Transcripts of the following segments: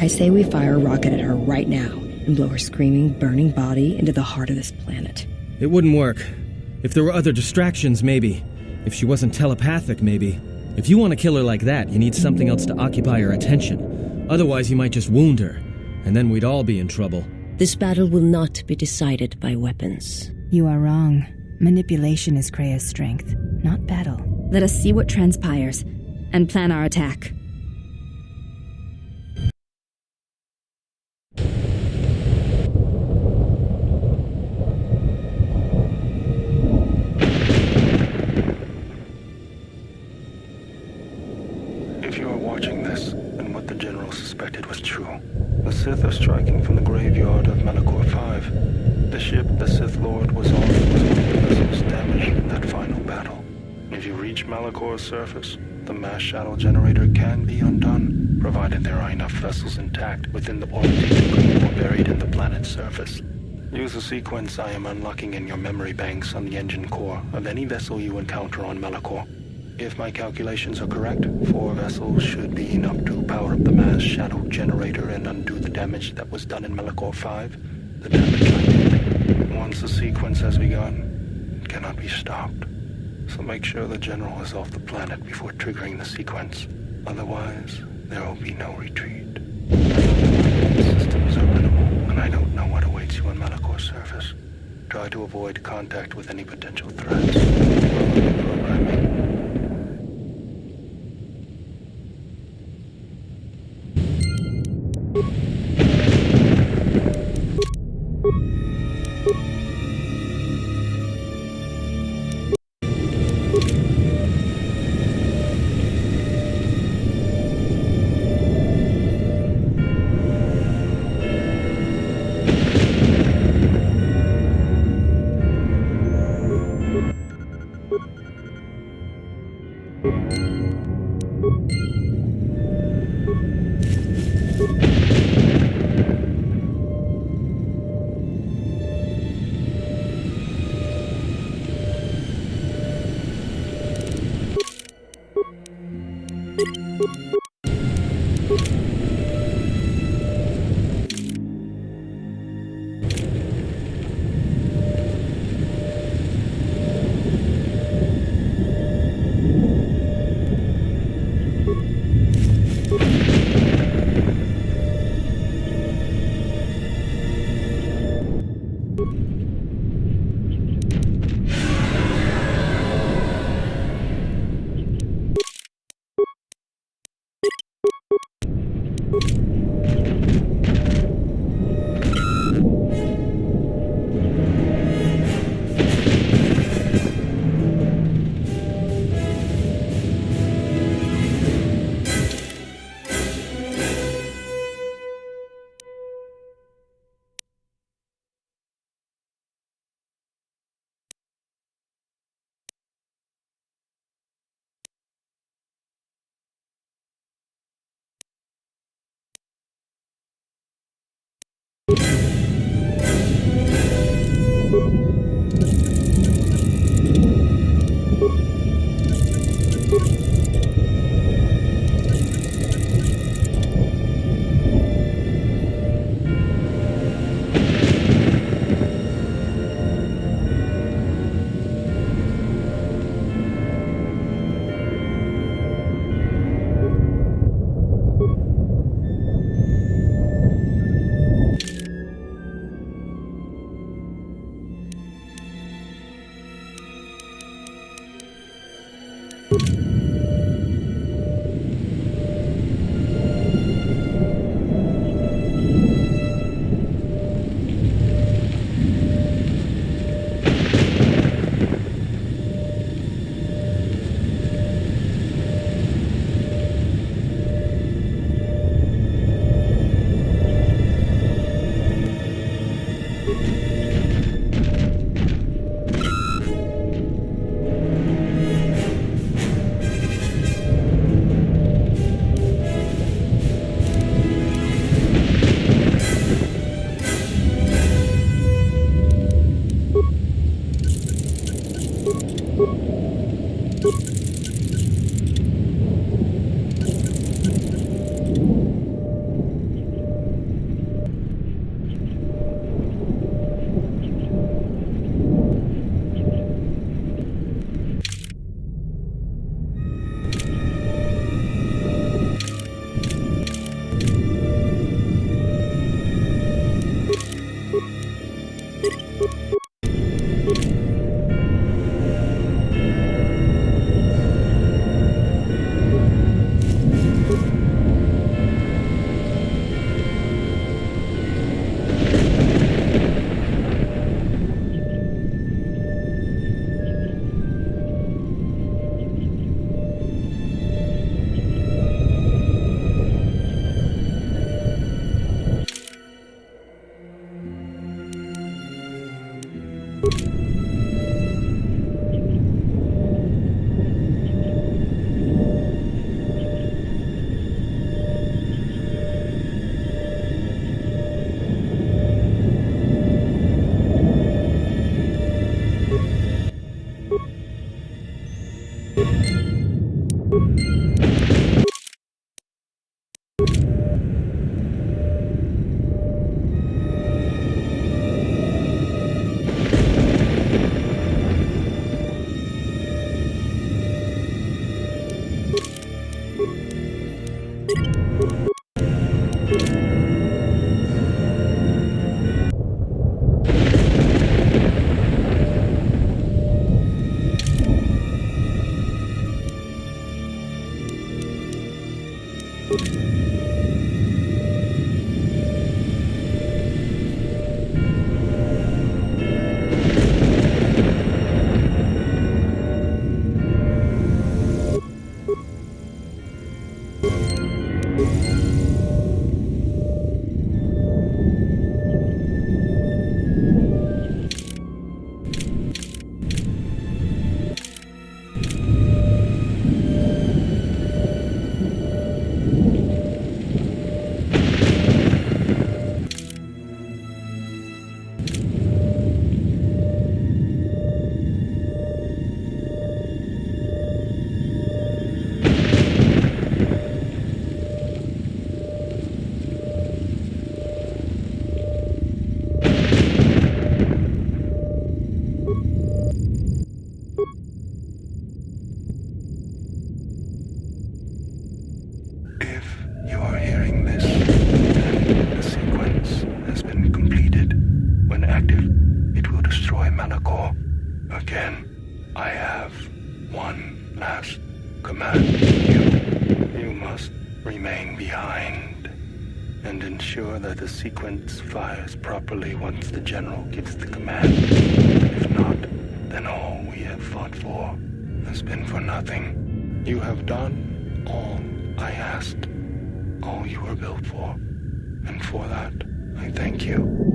I say we fire a rocket at her right now and blow her screaming, burning body into the heart of this planet. It wouldn't work. If there were other distractions, maybe. If she wasn't telepathic, maybe. If you want to kill her like that, you need something else to occupy her attention. Otherwise, you might just wound her, and then we'd all be in trouble. This battle will not be decided by weapons. You are wrong. Manipulation is Krea's strength, not battle. Let us see what transpires, and plan our attack. If you are watching this, and what the General suspected was true, the Sith are striking from the graveyard of Malachor V. The ship the Sith Lord was on was one of the vessels damaged in that final battle. If you reach Malachor's surface, the mass shadow generator can be undone, provided there are enough vessels intact within the orbiting debris or buried in the planet's surface. Use the sequence I am unlocking in your memory banks on the engine core of any vessel you encounter on Malachor. If my calculations are correct, 4 vessels should be enough to power up the mass shadow generator and undo the damage that was done in Malachor V. The damage I did. Once the sequence has begun, it cannot be stopped. So make sure the General is off the planet before triggering the sequence. Otherwise, there will be no retreat. The systems are minimal, and I don't know what awaits you on Malachor's surface. Try to avoid contact with any potential threats. Follow the programming. have one last command for you. You must remain behind and ensure that the sequence fires properly once the General gives the command. If not, then all we have fought for has been for nothing. You have done all I asked, all you were built for, and for that, I thank you.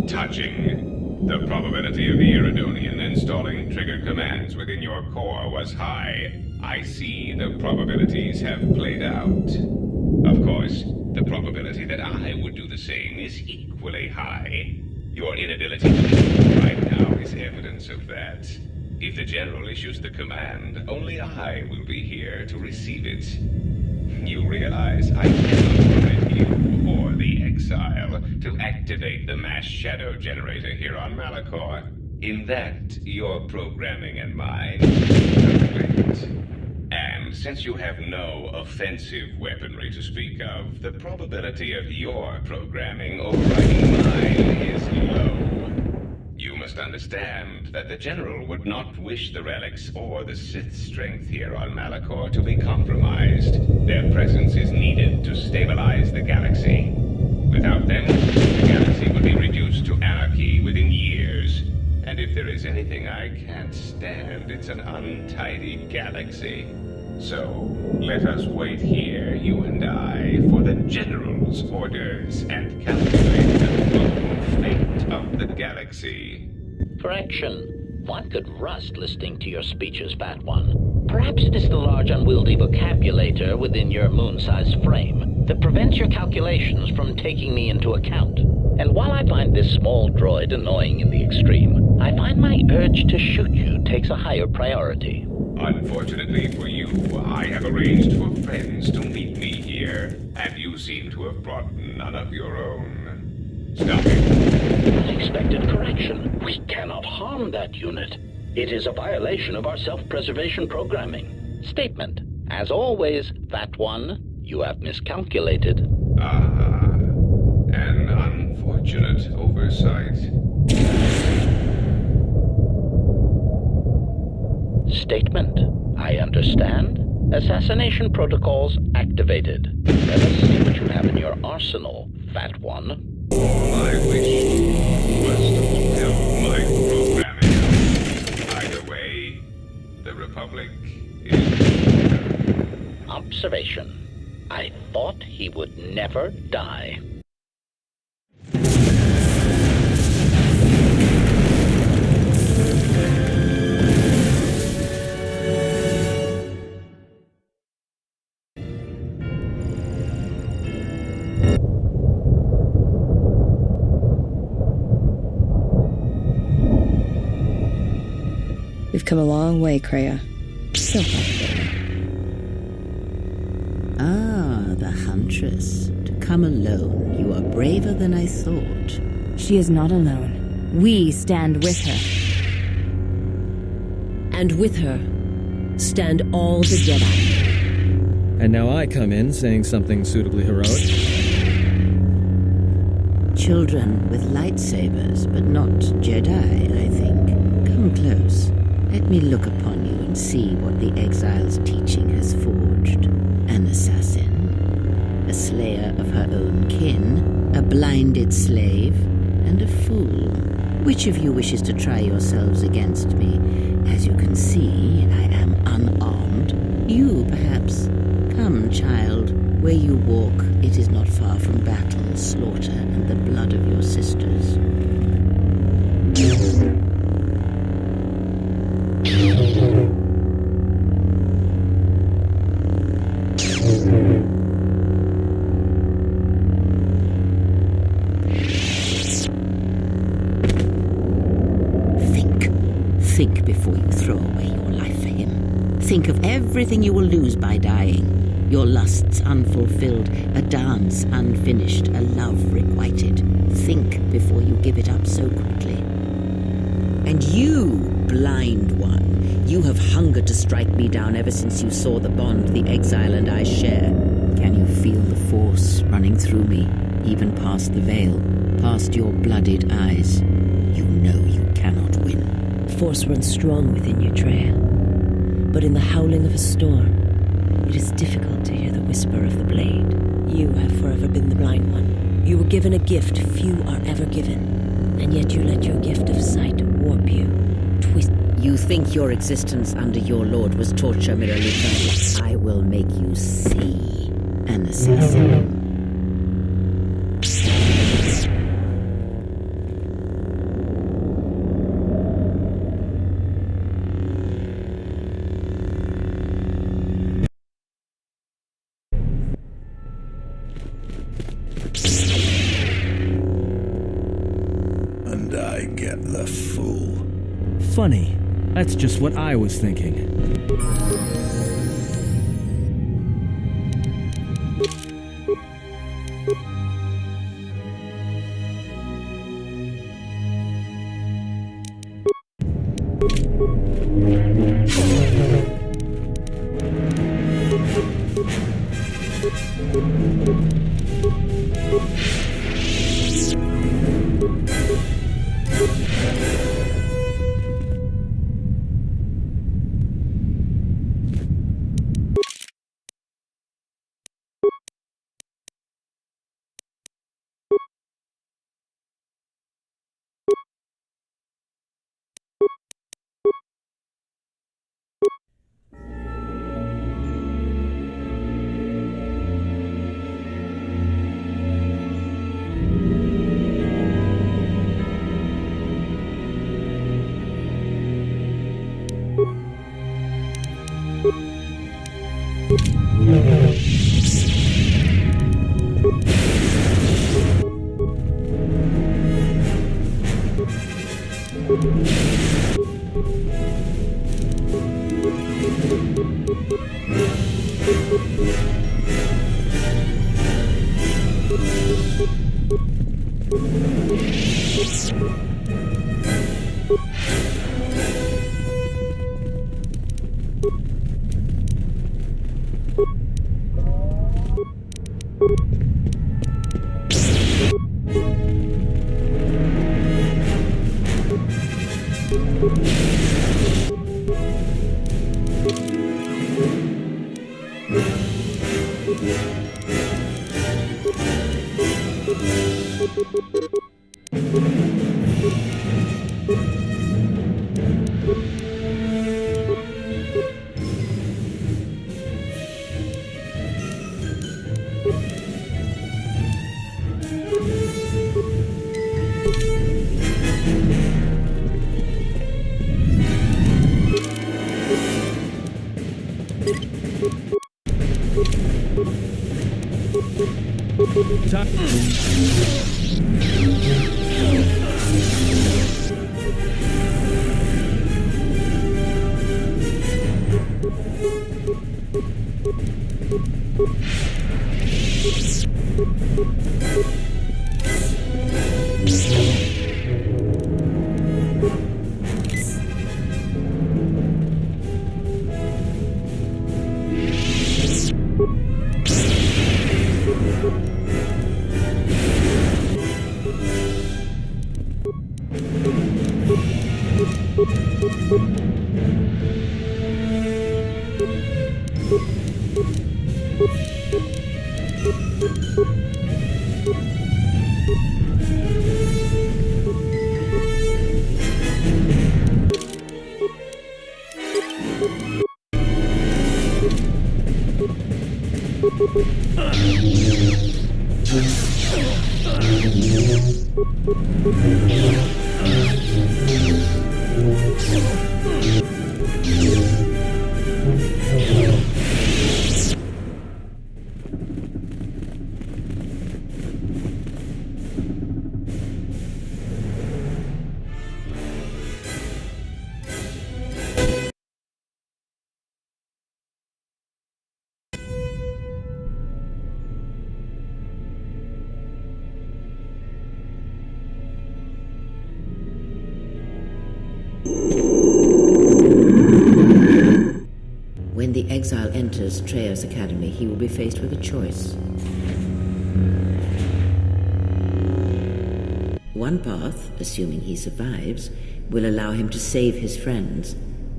Touching. The probability of the Iridonian installing trigger commands within your core was high. I see the probabilities have played out. Of course, the probability that I would do the same is equally high. Your inability to move right now is evidence of that. If the General issues the command, only I will be here to receive it. You realize I cannot permit you or the Exile to activate the mass shadow generator here on Malachor. In that, your programming and mine conflict. And since you have no offensive weaponry to speak of, the probability of your programming overriding mine is low. You must understand that the General would not wish the relics or the Sith strength here on Malachor to be compromised. Their presence is needed to stabilize the galaxy. Without them, the galaxy would be reduced to anarchy within years. And if there is anything I can't stand, it's an untidy galaxy. So, let us wait here, you and I, for the General's orders and calculate the global fate of the galaxy. Correction. One could rust listening to your speeches, Fat One. Perhaps it is the large unwieldy vocabulator within your moon-sized frame that prevents your calculations from taking me into account. And while I find this small droid annoying in the extreme, I find my urge to shoot you takes a higher priority. Unfortunately for you, I have arranged for friends to meet me here, and you seem to have brought none of your own. Stop it. Unexpected correction. We cannot harm that unit. It is a violation of our self-preservation programming. Statement. As always, Fat One, you have miscalculated. Ah, an unfortunate oversight. Statement. I understand. Assassination protocols activated. Let us see what you have in your arsenal, Fat One. All I wish was to help my programming. Either way, the Republic is... Observation. I thought he would never die. We've come a long way, Kreia. So far. Ah, the Huntress. To come alone, you are braver than I thought. She is not alone. We stand with her. And with her stand all the Jedi. And now I come in saying something suitably heroic. Children with lightsabers, but not Jedi, I think. Come close. Let me look upon you and see what the Exile's teaching has forged. An assassin, a slayer of her own kin, a blinded slave, and a fool. Which of you wishes to try yourselves against me? As you can see, I am unarmed. You, perhaps. Come, child. Where you walk, it is not far from battle, slaughter, and the blood of your sisters. Think before you throw away your life for him. Think of everything you will lose by dying. Your lusts unfulfilled, a dance unfinished, a love requited. Think before you give it up so quickly. And you, blind one, you have hungered to strike me down ever since you saw the bond the Exile and I share. Can you feel the Force running through me, even past the veil? past your blooded eyes. You know you cannot win. Force runs strong within you, Treya. But in the howling of a storm, it is difficult to hear the whisper of the blade. You have forever been the blind one. You were given a gift few are ever given, and yet you let your gift of sight warp you, twist. You think your existence under your lord was torture, Miralita? I will make you see an assassin. And I get the fool. Funny. That's just what I was thinking. When the exile enters Treya's academy, he will be faced with a choice. One path, assuming he survives, will allow him to save his friends,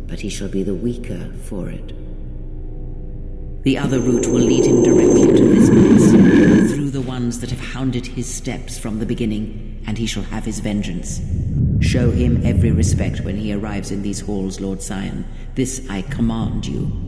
but he shall be the weaker for it. The other route will lead him directly to this place, through the ones that have hounded his steps from the beginning, and he shall have his vengeance. Show him every respect when he arrives in these halls, Lord Scion. This I command you.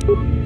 you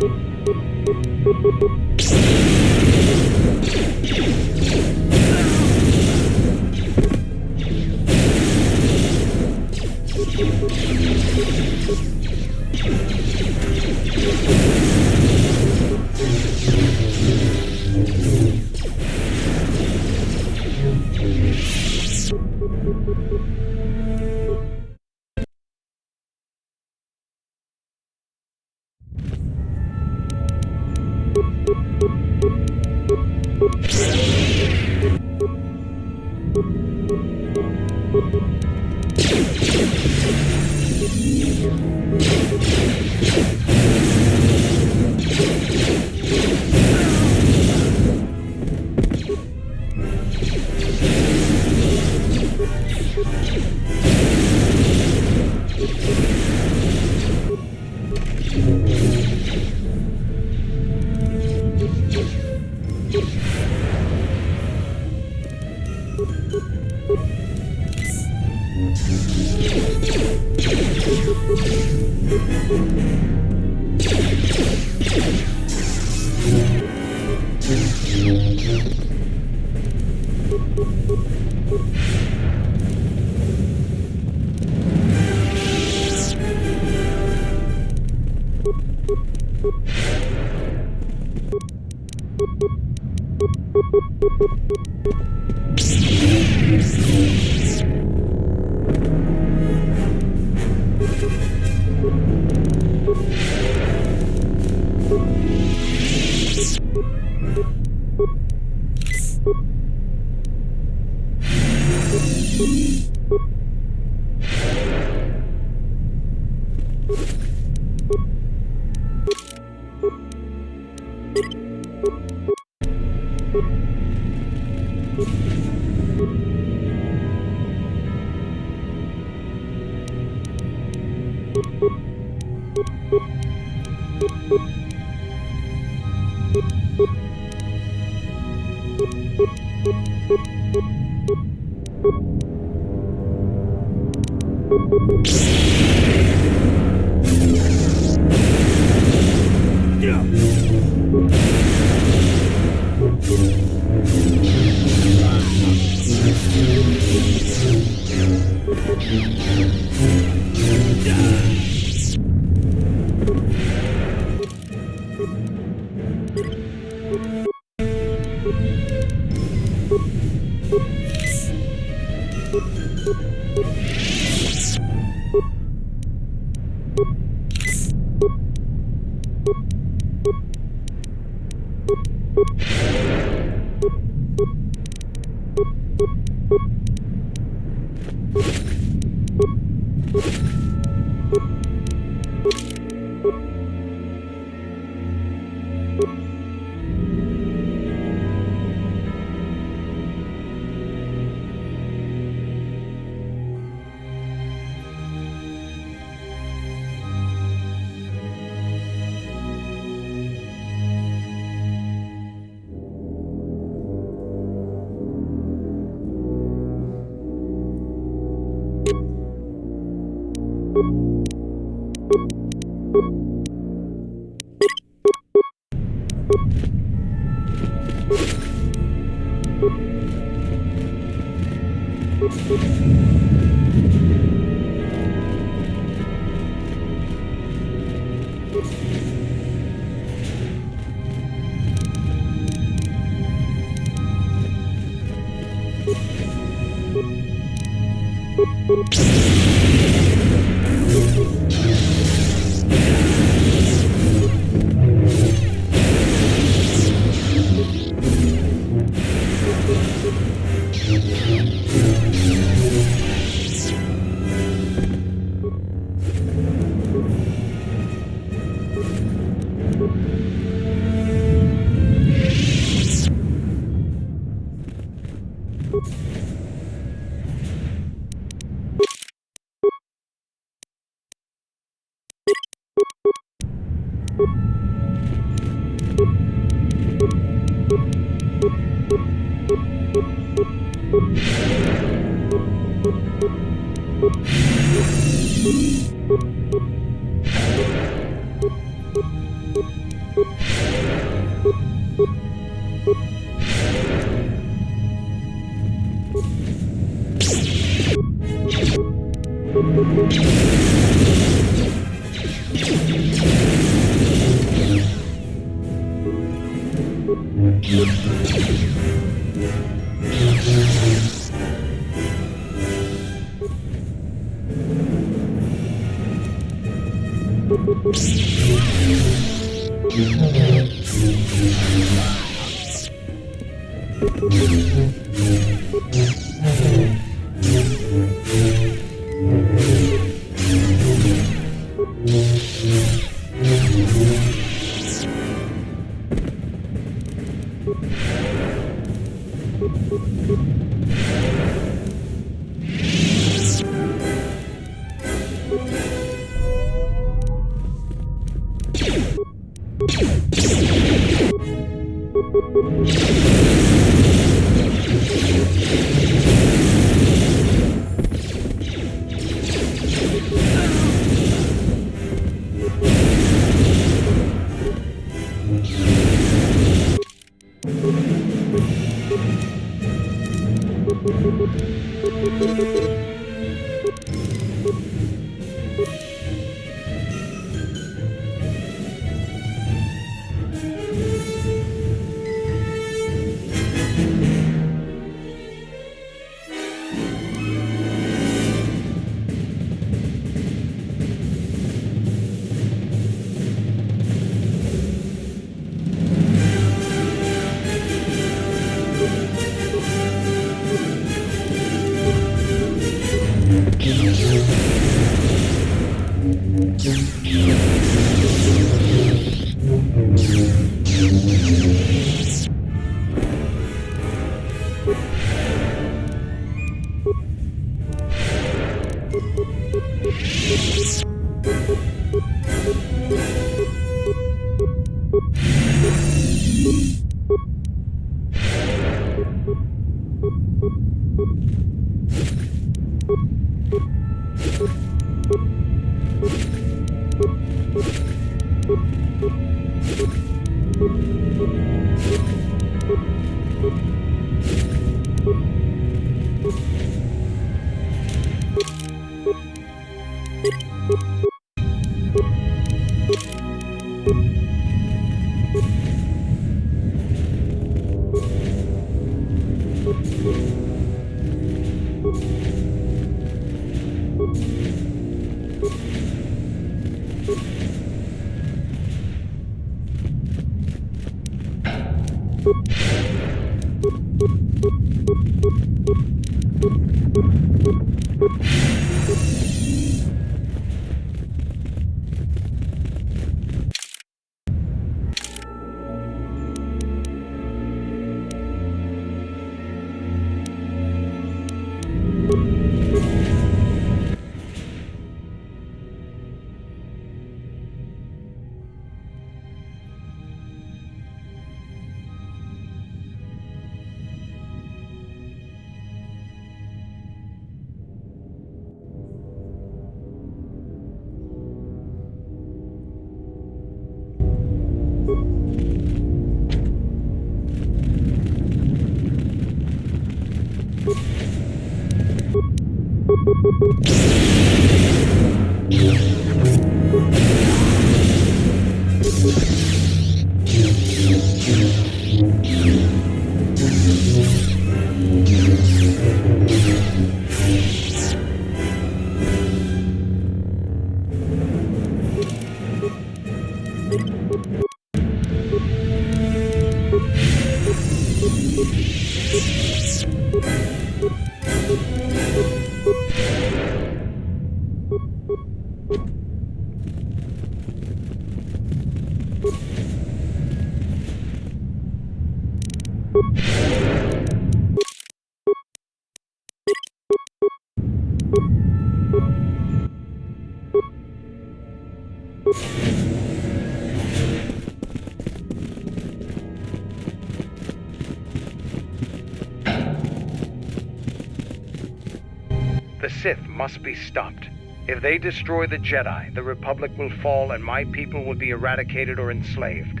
The Sith must be stopped. If they destroy the Jedi, the Republic will fall and my people will be eradicated or enslaved.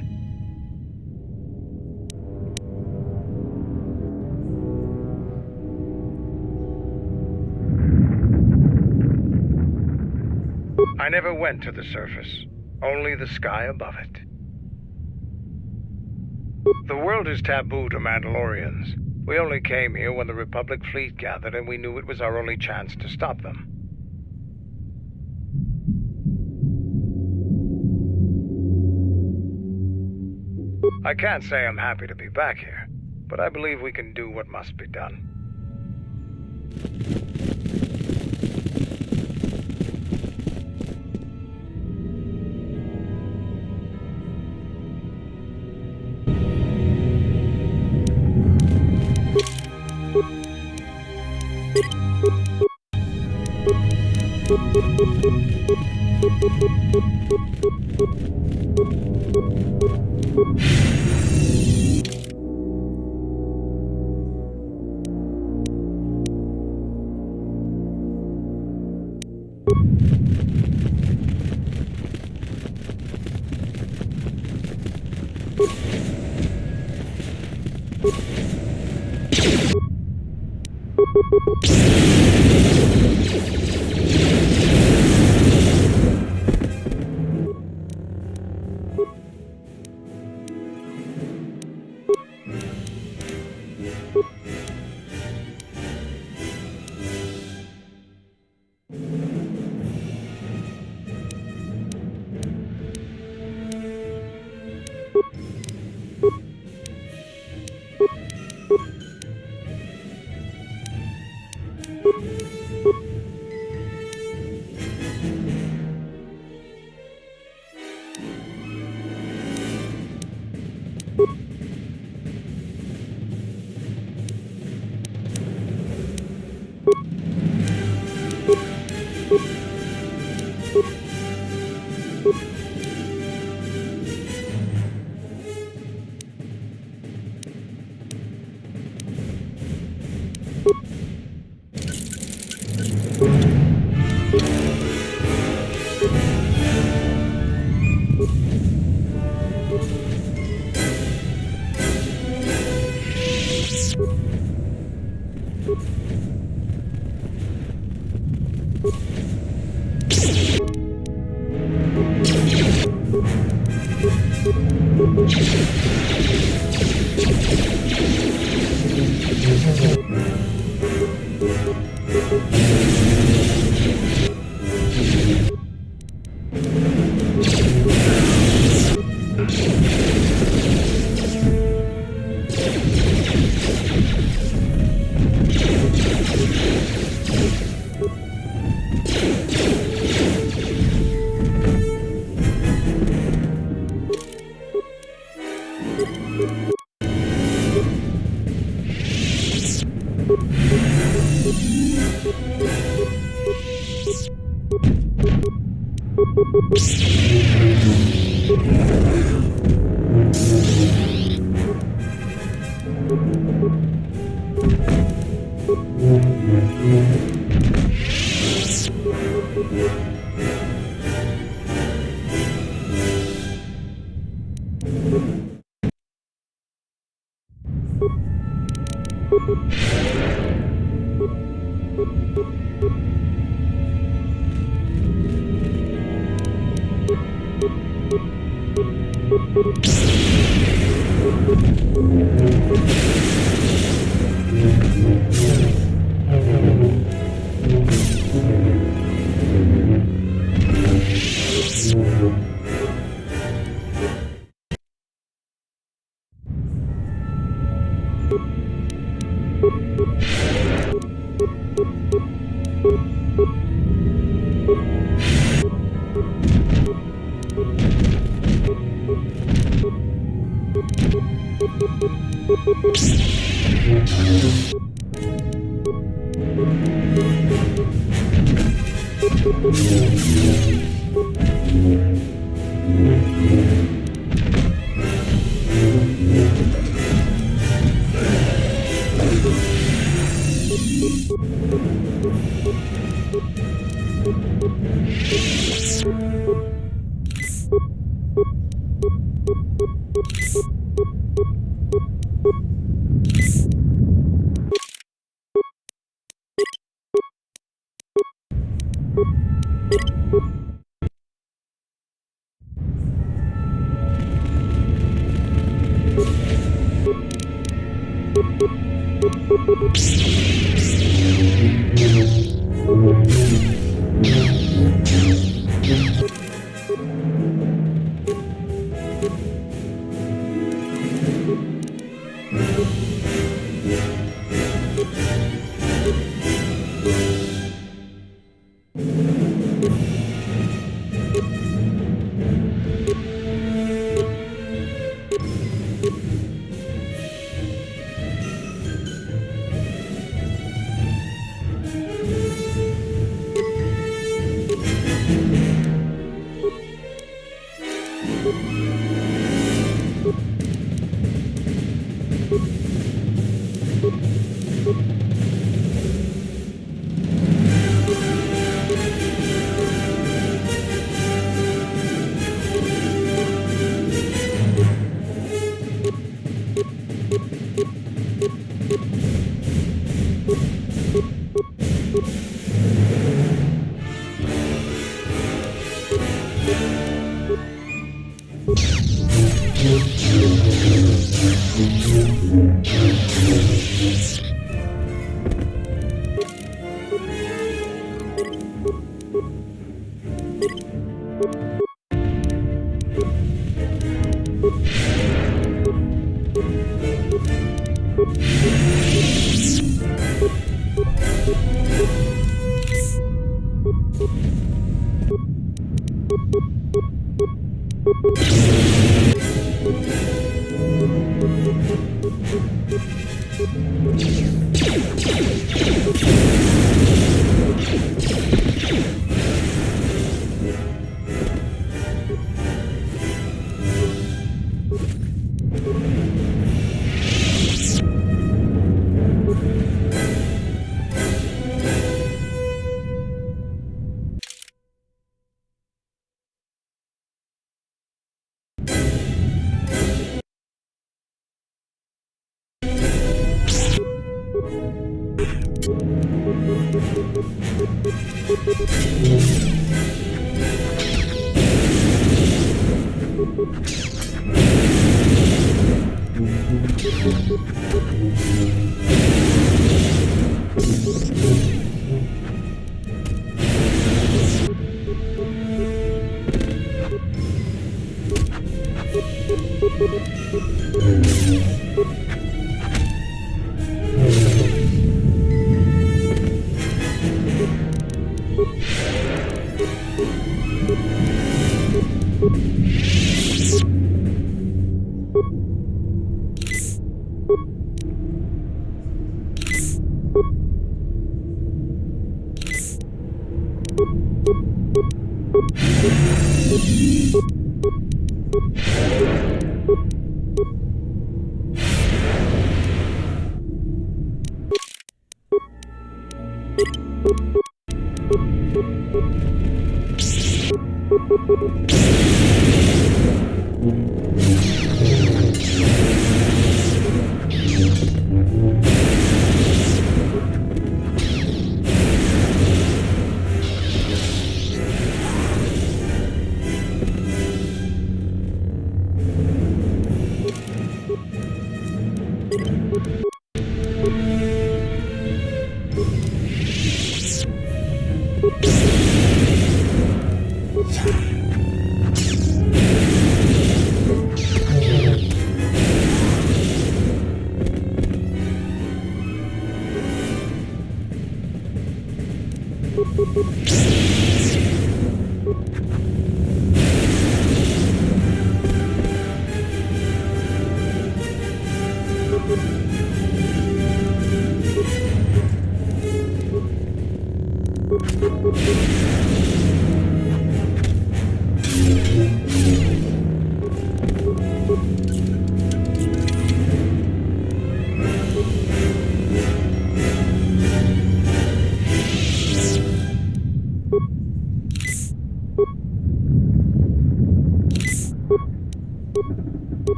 I never went to the surface, only the sky above it. The world is taboo to Mandalorians. We only came here when the Republic fleet gathered, and we knew it was our only chance to stop them. I can't say I'm happy to be back here, but I believe we can do what must be done.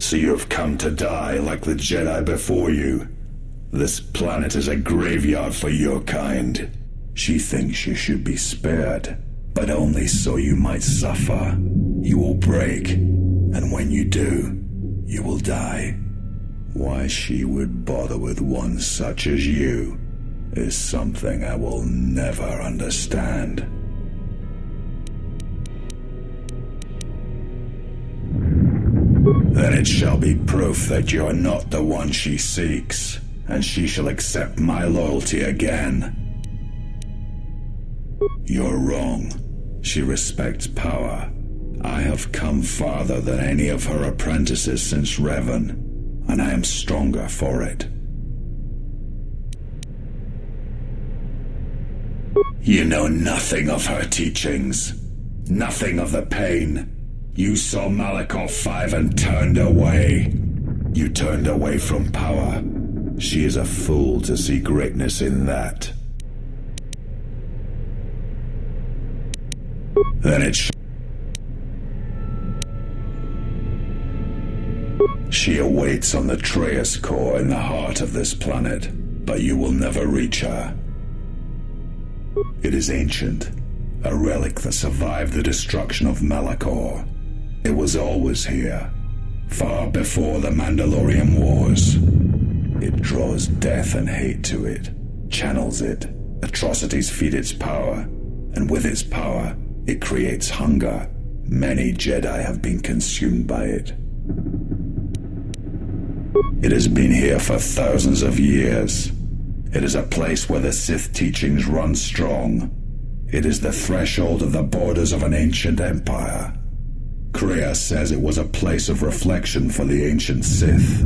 So you have come to die like the Jedi before you. This planet is a graveyard for your kind. She thinks you should be spared, but only so you might suffer. You will break, and when you do, you will die. Why she would bother with one such as you is something I will never understand. Then it shall be proof that you are not the one she seeks, and she shall accept my loyalty again. You're wrong. She respects power. I have come farther than any of her apprentices since Revan, and I am stronger for it. You know nothing of her teachings, nothing of the pain. You saw Malachor 5 and turned away. You turned away from power. She is a fool to see greatness in that. Then it She awaits on the Treyas core in the heart of this planet, but you will never reach her. It is ancient, a relic that survived the destruction of Malachor. It was always here, far before the Mandalorian Wars. It draws death and hate to it, channels it, atrocities feed its power, and with its power, it creates hunger. Many Jedi have been consumed by it. It has been here for thousands of years. It is a place where the Sith teachings run strong. It is the threshold of the borders of an ancient empire. Kreia says it was a place of reflection for the ancient Sith,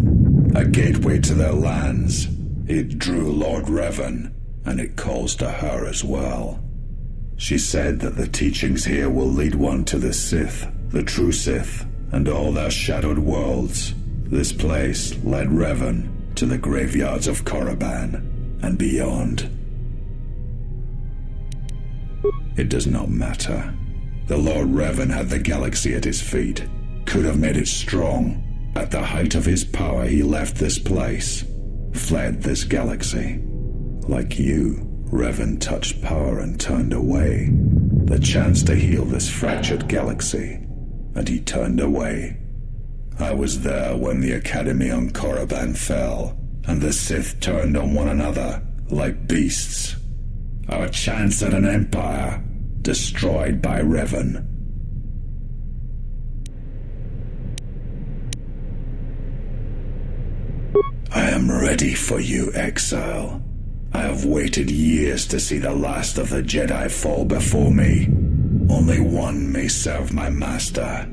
a gateway to their lands. It drew Lord Revan, and it calls to her as well. She said that the teachings here will lead one to the Sith, the true Sith, and all their shadowed worlds. This place led Revan to the graveyards of Korriban and beyond. It does not matter. The Lord Revan had the galaxy at his feet, could have made it strong. At the height of his power, he left this place, fled this galaxy. Like you, Revan touched power and turned away. the chance to heal this fractured galaxy, and he turned away. I was there when the Academy on Korriban fell, and the Sith turned on one another like beasts. Our chance at an empire destroyed by Revan. I am ready for you, exile. I have waited years to see the last of the Jedi fall before me. Only one may serve my master.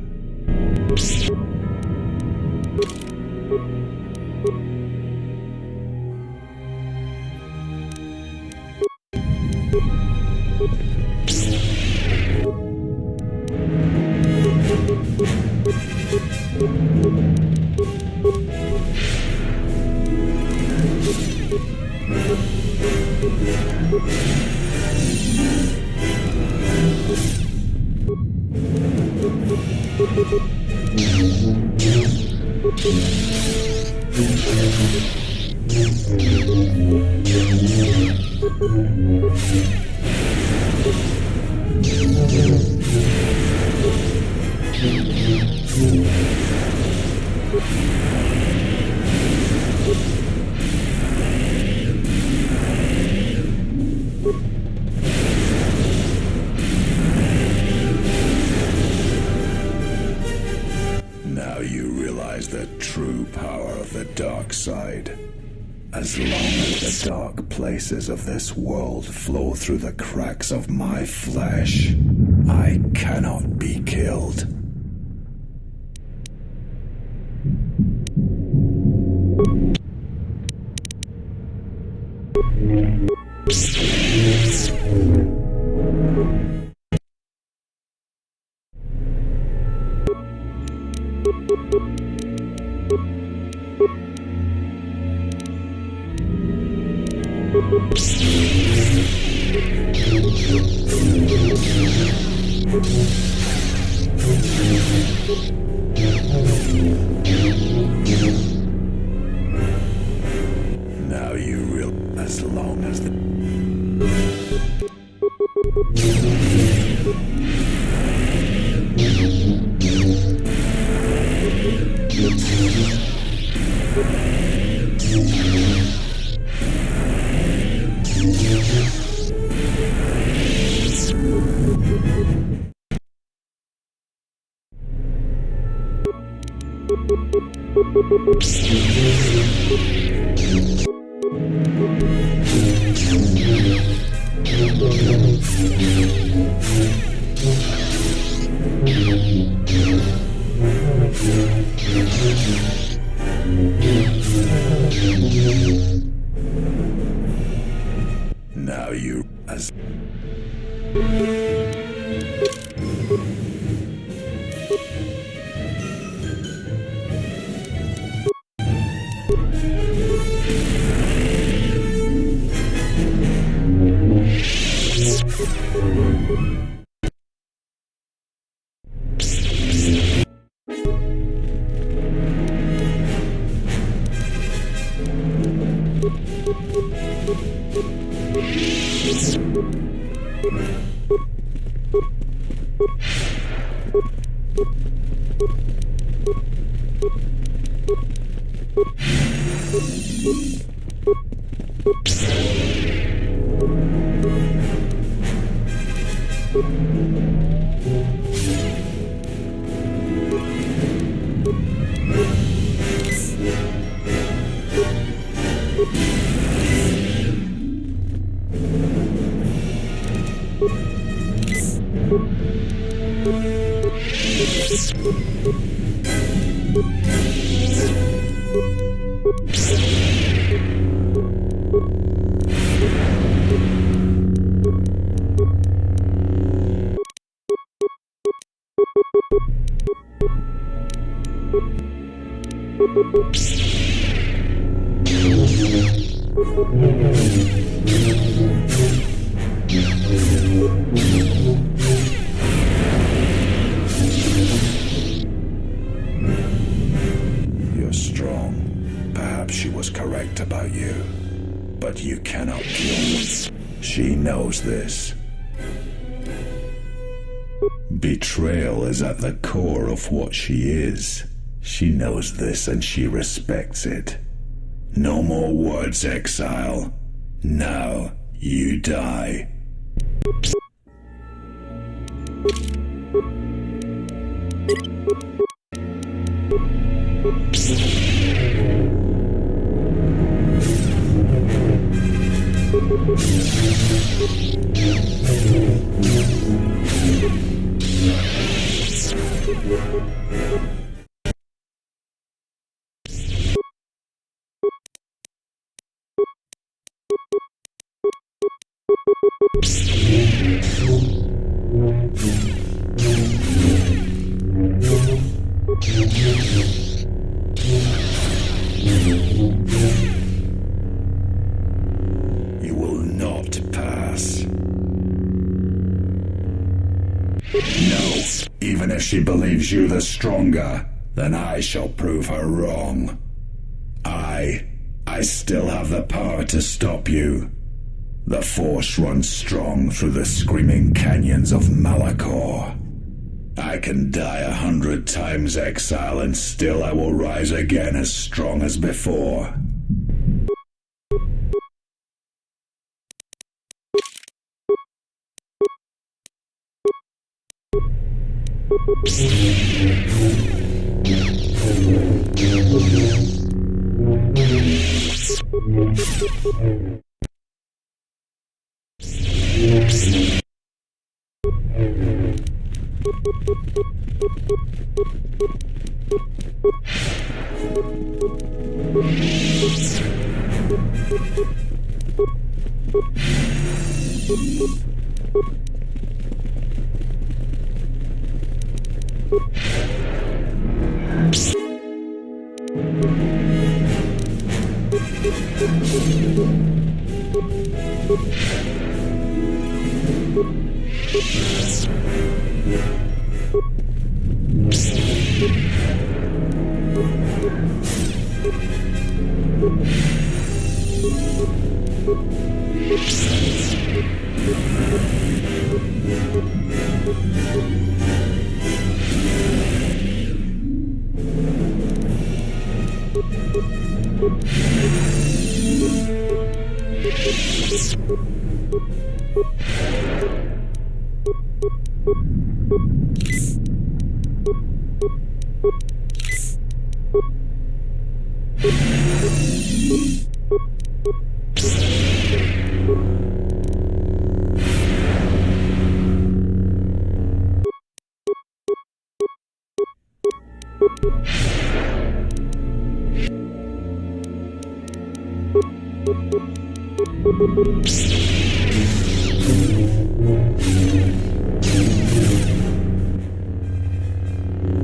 Now you realize the true power of the dark side. As long as the dark places of this world flow through the cracks of my flesh, I cannot be killed. Now you realize as long as the Now you as You're strong. Perhaps she was correct about you. But you cannot kill me. She knows this. Betrayal is at the core of what she is. She knows this and she respects it. No more words, exile. Now you die. You will not pass. No, even if she believes you the stronger, then I shall prove her wrong. I still have the power to stop you. The Force runs strong through the screaming canyons of Malachor. I can die 100 times, exile, and still I will rise again as strong as before.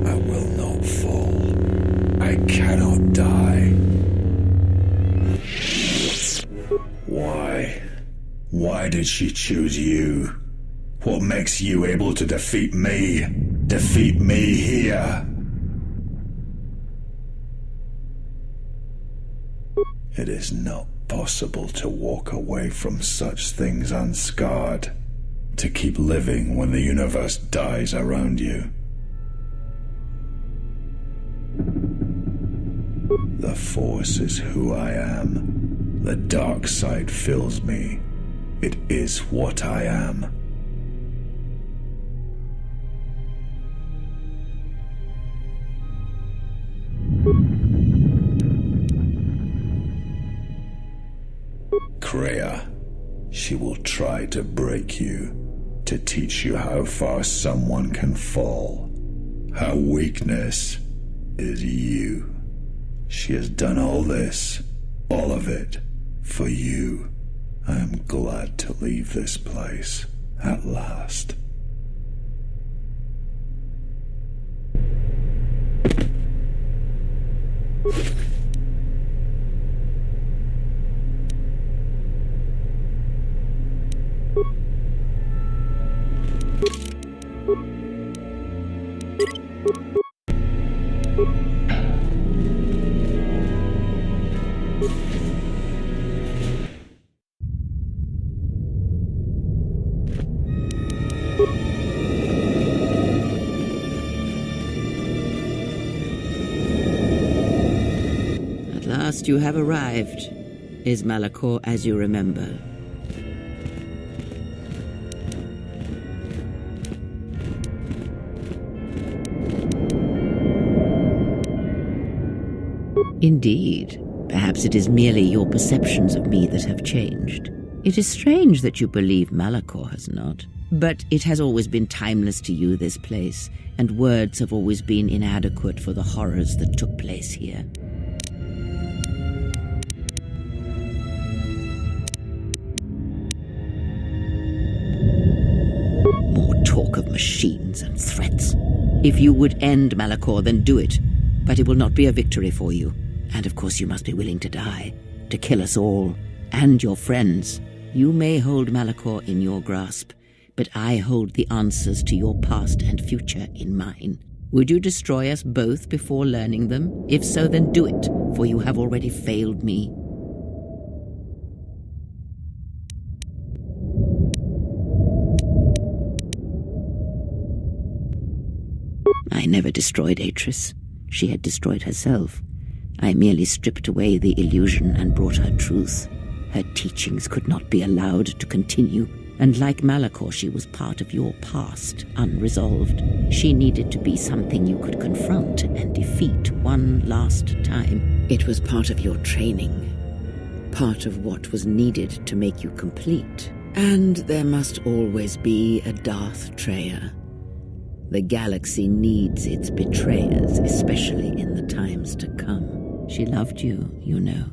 I will not fall. I cannot die. Why? Why did she choose you? What makes you able to defeat me? Defeat me here? It is not possible to walk away from such things unscarred, to keep living when the universe dies around you. The Force is who I am. The dark side fills me. It is what I am. Kreia, she will try to break you, to teach you how far someone can fall. Her weakness is you. She has done all this, all of it, for you. I am glad to leave this place, at last. last you have arrived. Is Malachor as you remember? Indeed. Perhaps it is merely your perceptions of me that have changed. It is strange that you believe Malachor has not. But it has always been timeless to you, this place, and words have always been inadequate for the horrors that took place here. More talk of machines and threats. If you would end Malachor, then do it. But it will not be a victory for you. And of course you must be willing to die, to kill us all, and your friends. You may hold Malachor in your grasp, but I hold the answers to your past and future in mine. Would you destroy us both before learning them? If so, then do it, for you have already failed me. I never destroyed Atris. She had destroyed herself. I merely stripped away the illusion and brought her truth. Her teachings could not be allowed to continue, and like Malachor, she was part of your past, unresolved. She needed to be something you could confront and defeat one last time. It was part of your training, part of what was needed to make you complete. And there must always be a Darth Treya. The galaxy needs its betrayers, especially in the times to come. She loved you, you know,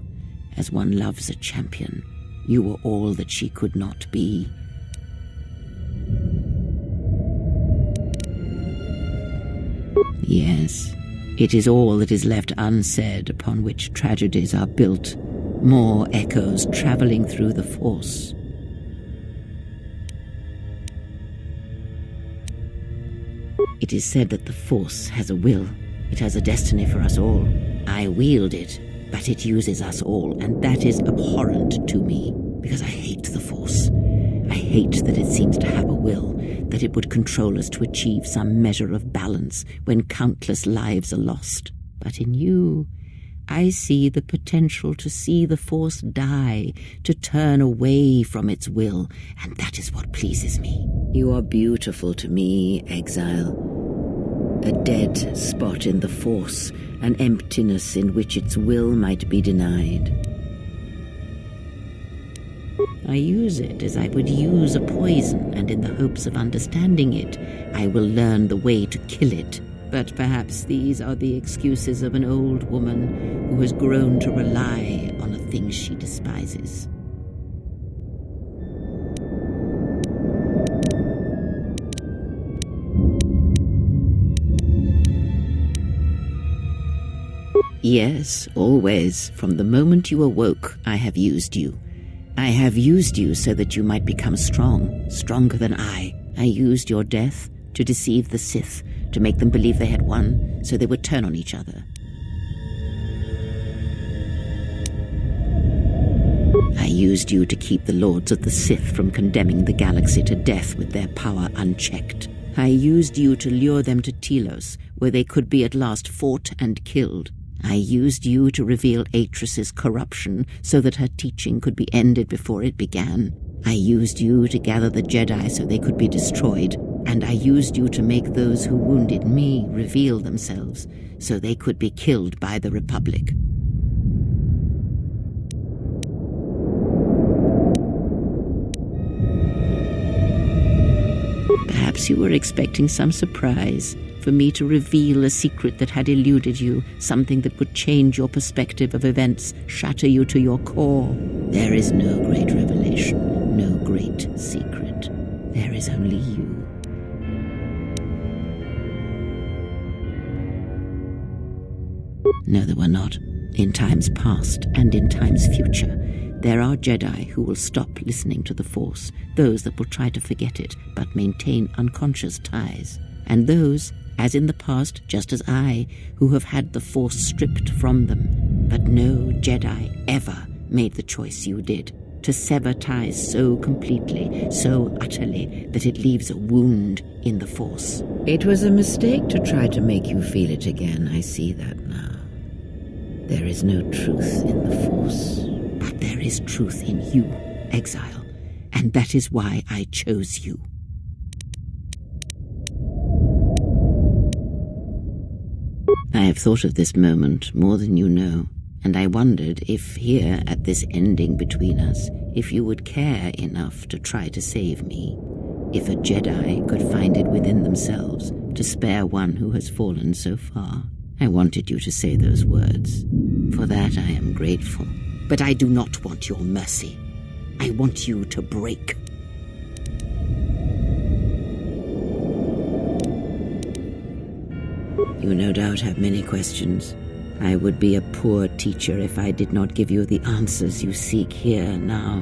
as one loves a champion. You were all that she could not be. Yes, it is all that is left unsaid upon which tragedies are built. More echoes traveling through the Force. It is said that the Force has a will. It has a destiny for us all. I wield it, but it uses us all, and that is abhorrent to me, because I hate the Force. I hate that it seems to have a will, that it would control us to achieve some measure of balance when countless lives are lost. But in you, I see the potential to see the Force die, to turn away from its will, and that is what pleases me. You are beautiful to me, Exile. A dead spot in the Force, an emptiness in which its will might be denied. I use it as I would use a poison, and in the hopes of understanding it, I will learn the way to kill it. But perhaps these are the excuses of an old woman who has grown to rely on the things she despises. Yes, always. From the moment you awoke, I have used you. I have used you so that you might become strong, stronger than I. I used your death to deceive the Sith, to make them believe they had won, so they would turn on each other. I used you to keep the Lords of the Sith from condemning the galaxy to death with their power unchecked. I used you to lure them to Telos, where they could be at last fought and killed. I used you to reveal Atris's corruption so that her teaching could be ended before it began. I used you to gather the Jedi so they could be destroyed, and I used you to make those who wounded me reveal themselves so they could be killed by the Republic. Perhaps you were expecting some surprise, for me to reveal a secret that had eluded you, something that would change your perspective of events, shatter you to your core. There is no great revelation, no great secret. There is only you. No, there were not. In times past and in times future, there are Jedi who will stop listening to the Force, those that will try to forget it but maintain unconscious ties, and those, as in the past, just as I, who have had the Force stripped from them. But no Jedi ever made the choice you did, to sever ties so completely, so utterly, that it leaves a wound in the Force. It was a mistake to try to make you feel it again, I see that now. There is no truth in the Force, but there is truth in you, Exile, and that is why I chose you. I have thought of this moment more than you know, and I wondered if here at this ending between us, if you would care enough to try to save me, if a Jedi could find it within themselves to spare one who has fallen so far. I wanted you to say those words. For that I am grateful. But I do not want your mercy. I want you to break. You no doubt have many questions. I would be a poor teacher if I did not give you the answers you seek here now.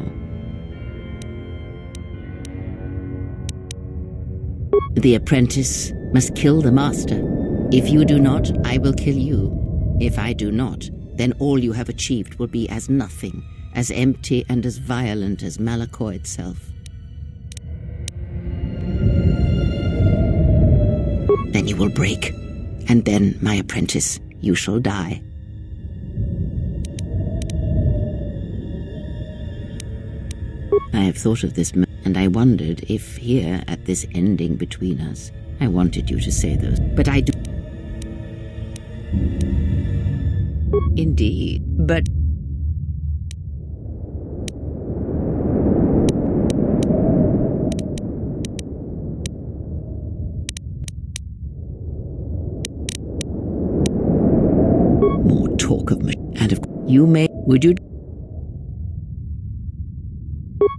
The apprentice must kill the master. If you do not, I will kill you. If I do not, then all you have achieved will be as nothing, as empty and as violent as Malachor itself. Then you will break, and then, my apprentice, you shall die. I have thought of this, and I wondered if here at this ending between us, I wanted you to say those, but I do. Indeed, but... More talk of and of... You may... Would you...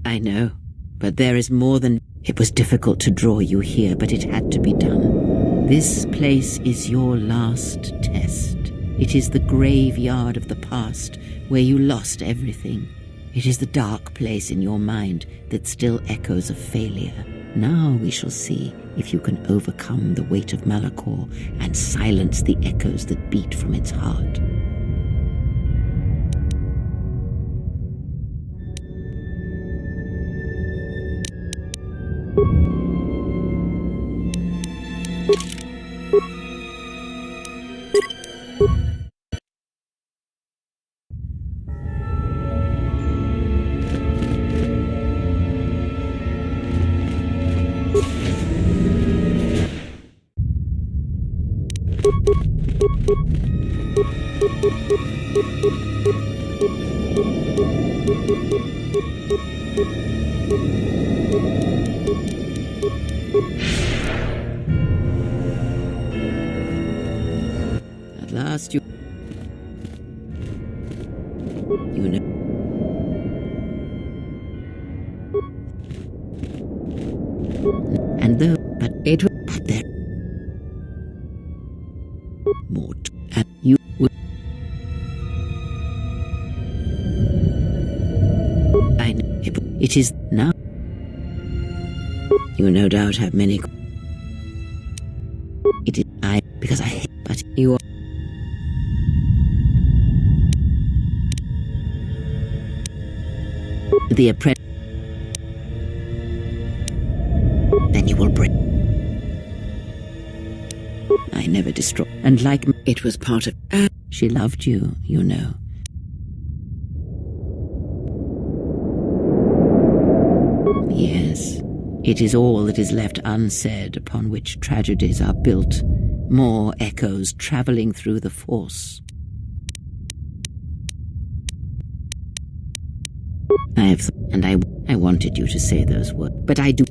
I know, but there is more than... It was difficult to draw you here, but it had to be done. This place is your last test. It is the graveyard of the past, where you lost everything. It is the dark place in your mind that still echoes of failure. Now we shall see if you can overcome the weight of Malachor and silence the echoes that beat from its heart. At last you know. And though, but there more, and you will. I know it is now. You no doubt have many. It is because I hate, but you are. The apprentice. Then you will break. I never destroy. And like it was part of. She loved you, you know. Yes, it is all that is left unsaid upon which tragedies are built. More echoes traveling through the Force. I wanted you to say those words, but I do.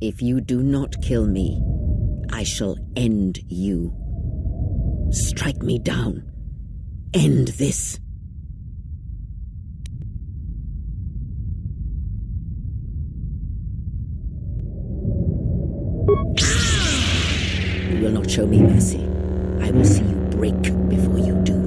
If you do not kill me, I shall end you. Strike me down. End this. You will not show me mercy. I will see you break before you do.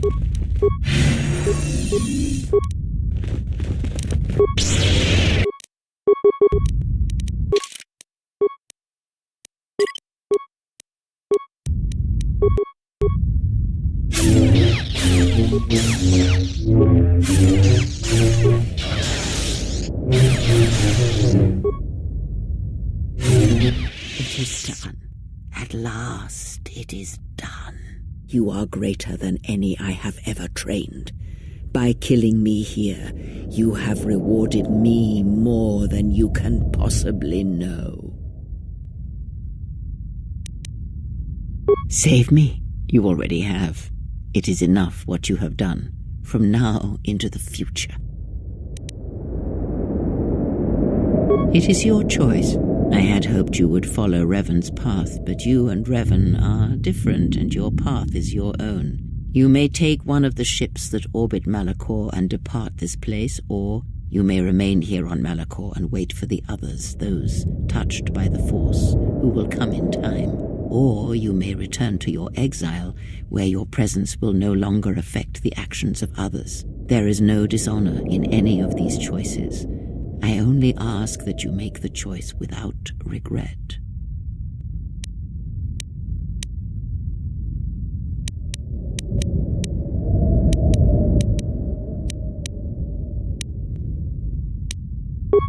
It is done. At last, it is done. You are greater than any I have ever trained. By killing me here, you have rewarded me more than you can possibly know. Save me. You already have. It is enough what you have done, from now into the future. It is your choice. I had hoped you would follow Revan's path, but you and Revan are different, and your path is your own. You may take one of the ships that orbit Malachor and depart this place, or you may remain here on Malachor and wait for the others, those touched by the Force, who will come in time. Or you may return to your exile, where your presence will no longer affect the actions of others. There is no dishonor in any of these choices. I only ask that you make the choice without regret.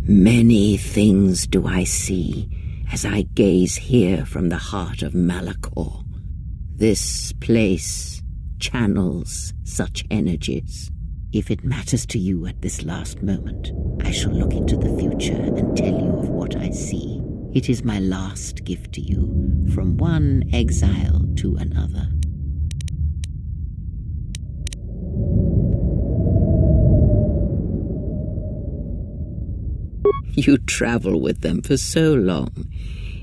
Many things do I see as I gaze here from the heart of Malachor. This place channels such energies. If it matters to you at this last moment, I shall look into the future and tell you of what I see. It is my last gift to you, from one exile to another. You travel with them for so long,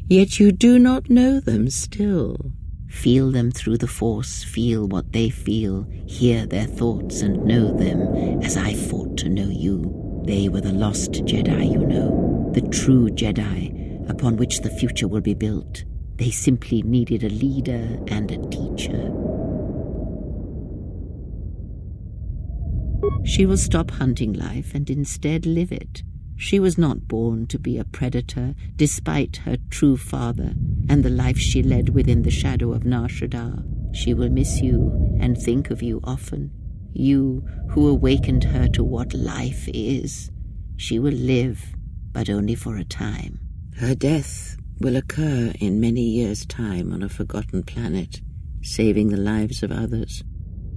yet you do not know them still. Feel them through the Force, feel what they feel, hear their thoughts and know them as I fought to know you. They were the lost Jedi, you know, the true Jedi upon which the future will be built. They simply needed a leader and a teacher. She will stop hunting life and instead live it. She was not born to be a predator, despite her true father and the life she led within the shadow of Nar Shaddaa. She will miss you and think of you often. You who awakened her to what life is. She will live, but only for a time. Her death will occur in many years' time on a forgotten planet, saving the lives of others.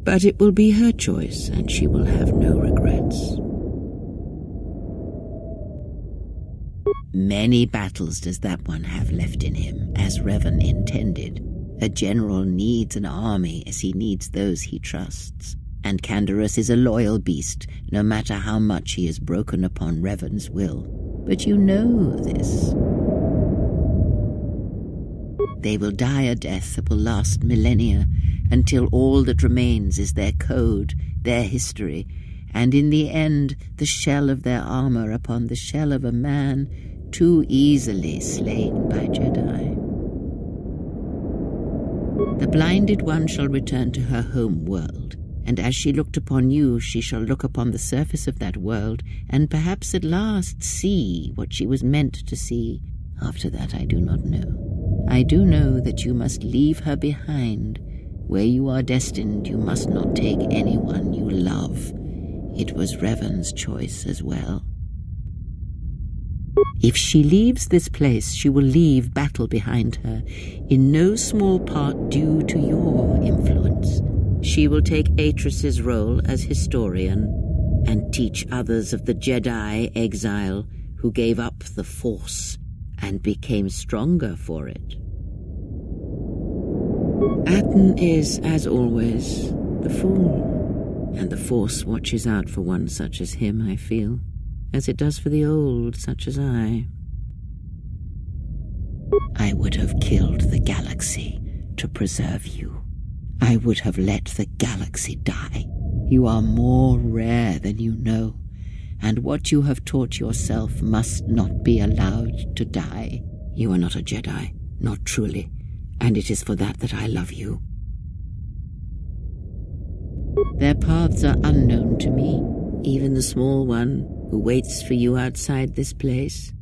But it will be her choice, and she will have no regrets. Many battles does that one have left in him, as Revan intended. A general needs an army as he needs those he trusts. And Canderous is a loyal beast, no matter how much he is broken upon Revan's will. But you know this. They will die a death that will last millennia, until all that remains is their code, their history, and in the end the shell of their armor upon the shell of a man too easily slain by Jedi. The blinded one shall return to her home world, and as she looked upon you, she shall look upon the surface of that world, and perhaps at last see what she was meant to see. After that I do not know. I do know that you must leave her behind. Where you are destined, you must not take anyone you love. It was Revan's choice as well. If she leaves this place, she will leave battle behind her, in no small part due to your influence. She will take Atris's role as historian and teach others of the Jedi exile who gave up the Force and became stronger for it. Atten is, as always, the fool, and the Force watches out for one such as him, I feel, as it does for the old such as I. I would have killed the galaxy to preserve you. I would have let the galaxy die. You are more rare than you know, and what you have taught yourself must not be allowed to die. You are not a Jedi, not truly, and it is for that I love you. Their paths are unknown to me, even the small one who waits for you outside this place.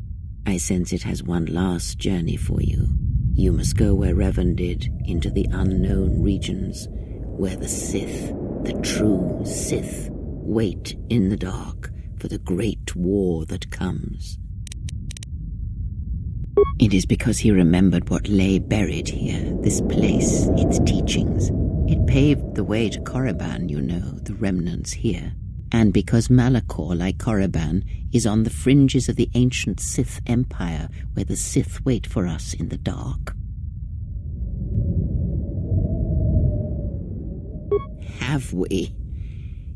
I sense it has one last journey for you. You must go where Revan did, into the unknown regions, where the Sith, the true Sith, wait in the dark for the great war that comes. It is because he remembered what lay buried here, this place, its teachings. It paved the way to Korriban, you know, the remnants here. And because Malachor, like Korriban, is on the fringes of the ancient Sith Empire, where the Sith wait for us in the dark. Have we?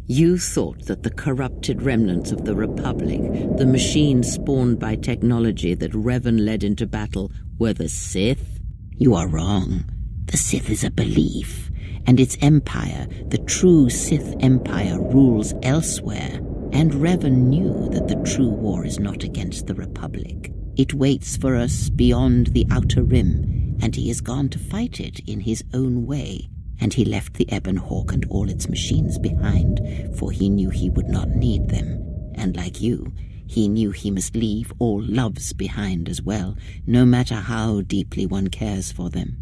You thought that the corrupted remnants of the Republic, the machines spawned by technology that Revan led into battle, were the Sith? You are wrong. The Sith is a belief, and its empire, the true Sith Empire, rules elsewhere. And Revan knew that the true war is not against the Republic. It waits for us beyond the Outer Rim, and he has gone to fight it in his own way. And he left the Ebon Hawk and all its machines behind, for he knew he would not need them. And like you, he knew he must leave all loves behind as well, no matter how deeply one cares for them.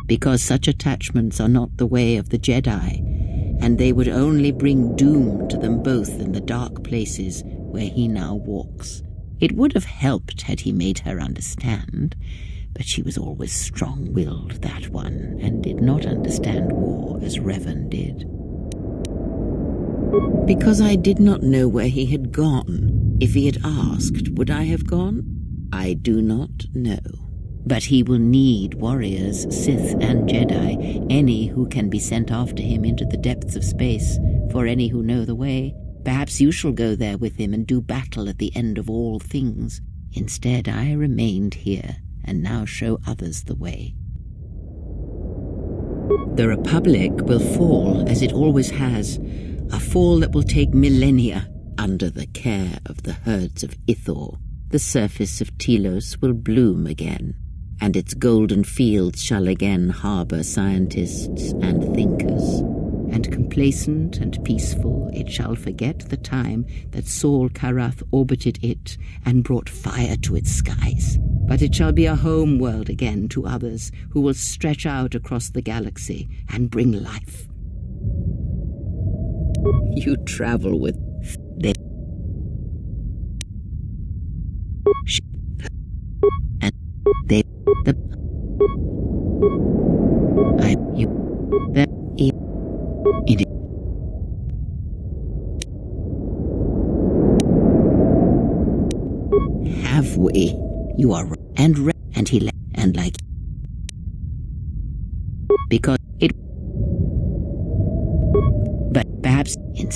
Because such attachments are not the way of the Jedi, and they would only bring doom to them both in the dark places where he now walks. It would have helped had he made her understand, but she was always strong-willed, that one, and did not understand war as Revan did. Because I did not know where he had gone. If he had asked, would I have gone? I do not know. But he will need warriors, Sith and Jedi, any who can be sent after him into the depths of space, for any who know the way. Perhaps you shall go there with him and do battle at the end of all things. Instead, I remained here, and now show others the way. The Republic will fall, as it always has, a fall that will take millennia. Under the care of the herds of Ithor, the surface of Telos will bloom again, and its golden fields shall again harbor scientists and thinkers. And complacent and peaceful, it shall forget the time that Saul Karath orbited it and brought fire to its skies. But it shall be a home world again to others who will stretch out across the galaxy and bring life. You travel with them. And they have we? You are and he left and like because it, but perhaps in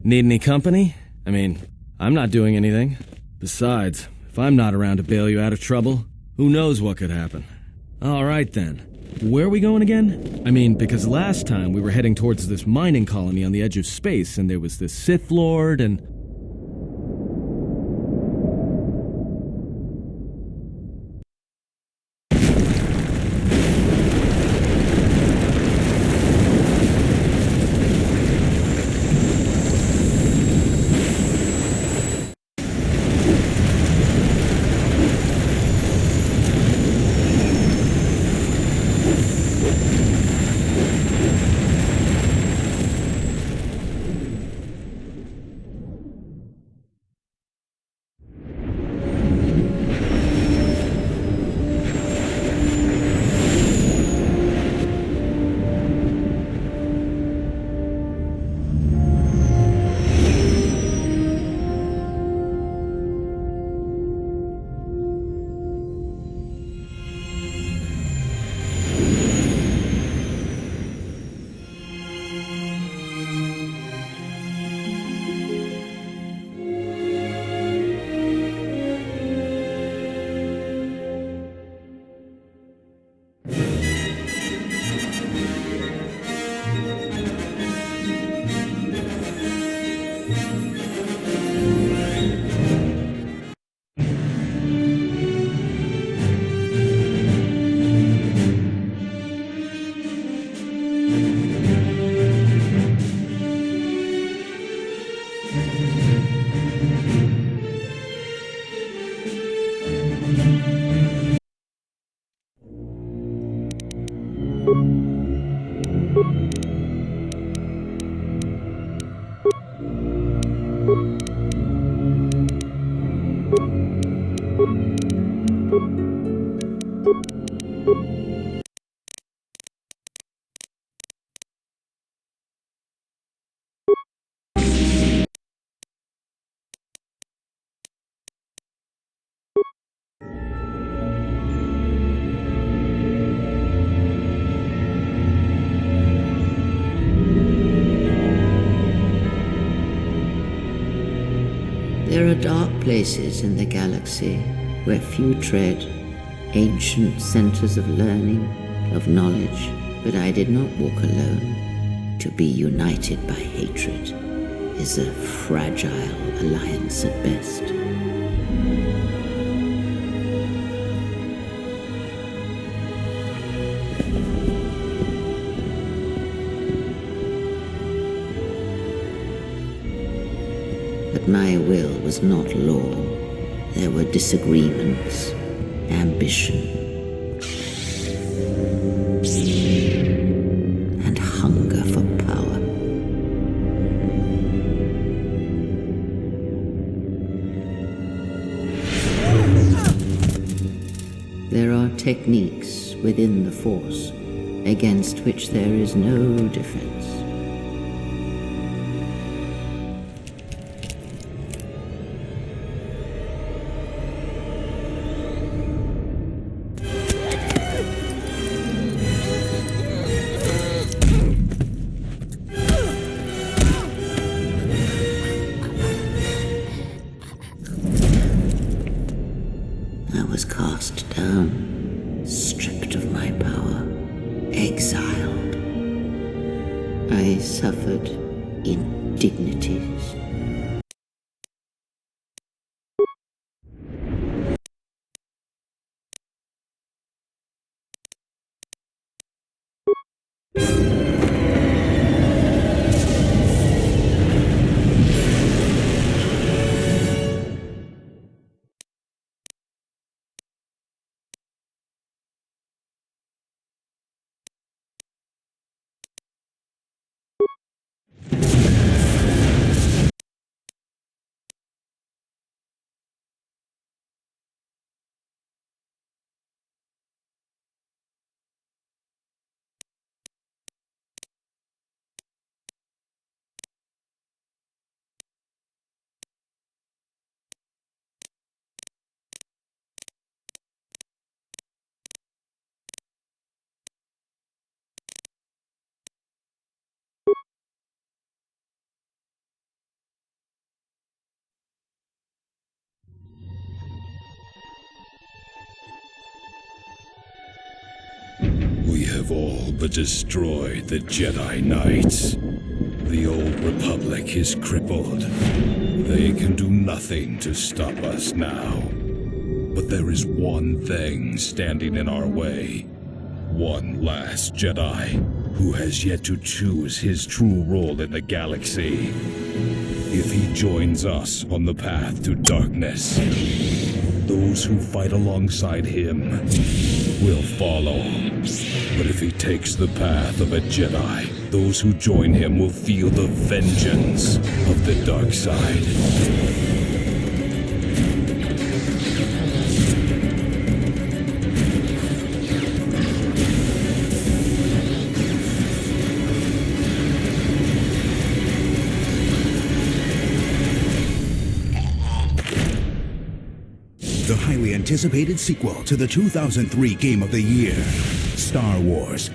Need any company? I mean, I'm not doing anything. Besides, if I'm not around to bail you out of trouble, who knows what could happen. All right then. Where are we going again? I mean, because last time we were heading towards this mining colony on the edge of space, and there was this Sith Lord and... There are dark places in the galaxy where few tread, ancient centers of learning, of knowledge, but I did not walk alone. To be united by hatred is a fragile alliance at best. But my will was not law. There were disagreements, ambition, and hunger for power. There are techniques within the Force against which there is no defense. I was cast down, stripped of my power, exiled. I suffered indignities. We have all but destroyed the Jedi Knights. The old Republic is crippled. They can do nothing to stop us now. But there is one thing standing in our way. One last Jedi who has yet to choose his true role in the galaxy. If he joins us on the path to darkness, those who fight alongside him will follow. But if he takes the path of a Jedi, those who join him will feel the vengeance of the dark side. The highly anticipated sequel to the 2003 Game of the Year, Star Wars